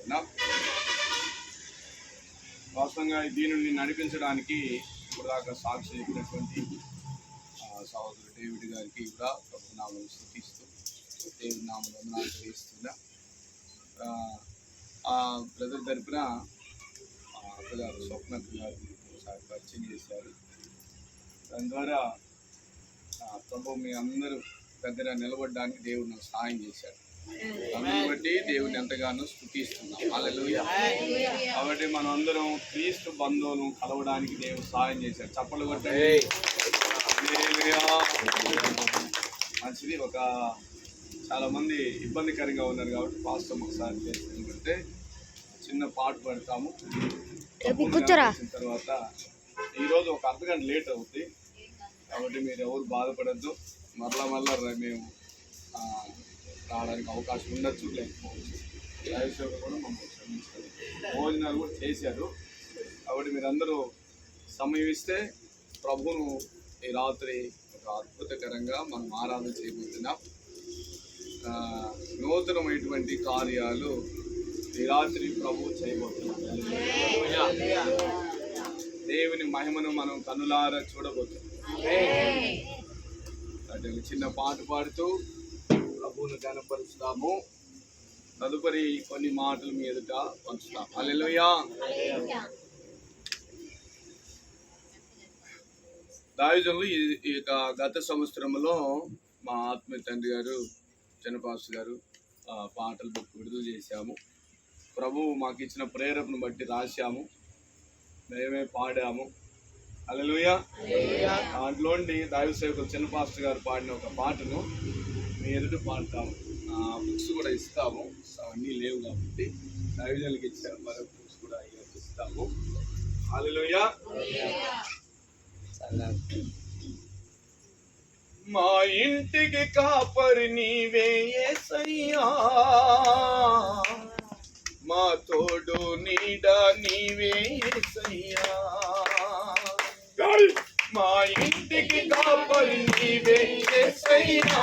తెలియజేస్తున్నా. వాస్తవంగా దీనిని నడిపించడానికి ఇప్పుడు దాకా సాక్షి చెప్పినటువంటి సహోదరుడు డేవిడ్ గారికి కూడా ప్రభునామం స్తుతిస్తూ దేవుడి నామం వందనాలు తెలియజేస్తున్నా. బ్రదర్ తరపున అక్కగారు స్వప్నక్క గారు ఒకసారి పరిచయం చేశారు. దాని ద్వారా ప్రభు మీ అందరూ దగ్గర నిలబడడానికి దేవుడు నాకు సహాయం చేశాడు. అందుని బట్టి దేవుడిని ఎంతగానో స్తుతిస్తున్నాం. హల్లెలూయా. కాబట్టి మనం అందరం క్రీస్తు బంధువులను కలవడానికి దేవుడు సహాయం చేశాడు. చప్పలు కొట్టండి. మంచిది. చాలా మంది ఇబ్బందికరంగా ఉన్నారు కాబట్టి పాస్టర్ ఒకసారి చేస్తుంటే చిన్న పాట పడతాము. తర్వాత ఈరోజు ఒక అర్ధగంట లేట్ అవుతుంది కాబట్టి మీరు ఎవరు బాధపడద్దు. మళ్ళా మేము రావడానికి అవకాశం ఉండొచ్చు, లేకపోవచ్చు. లైవ్ షో కూడా మమ్మల్ని క్షమించారు. భోజనాలు కూడా చేశారు. కాబట్టి మీరందరూ సమయం ఇస్తే ప్రభువును ఈ రాత్రి ఒక అద్భుతకరంగా మనం ఆరాధన చేయబోతున్నాం. నూతనమైనటువంటి కార్యాలు ఈ రాత్రి ప్రభువు చేయబోతున్నాం. దేవుని మహిమను మనం కనులారా చూడబోతున్నాం. అంటే చిన్న పాట పాడుతూ ప్రభువును కనపరుస్తాము. తదుపరి కొన్ని మాటలు మీ ఎదుట పంచుతాం. హల్లెలూయా. దైవజనులు ఈ గత సంవత్సరంలో మా ఆత్మీయ తండ్రి గారు జనపాస్ గారు పాటల బుక్ విడుదల చేశాము. ప్రభువు మాకు ఇచ్చిన ప్రేరణను బట్టి రాశాము, మేమే పాడాము. హల్లెలూయా. దాంట్లోండి దైవ సేవకులు చిన్న పాస్టర్ గారు పాడిన ఒక పాటను మీ ఎదుట పాడతాము. బుక్స్ కూడా ఇస్తాము. అన్నీ లేవు కాబట్టి దైవజనులకు ఇచ్చారు. మరొక బుక్స్ కూడా ఇస్తాము. హల్లెలూయా. మా ఇంటికి కాపరి నీవే యేసయ్యా, మా తోడు నీడ నీవే యేసయ్యా. మా ఇంటికి కాపరి నీవే యేసయ్యా,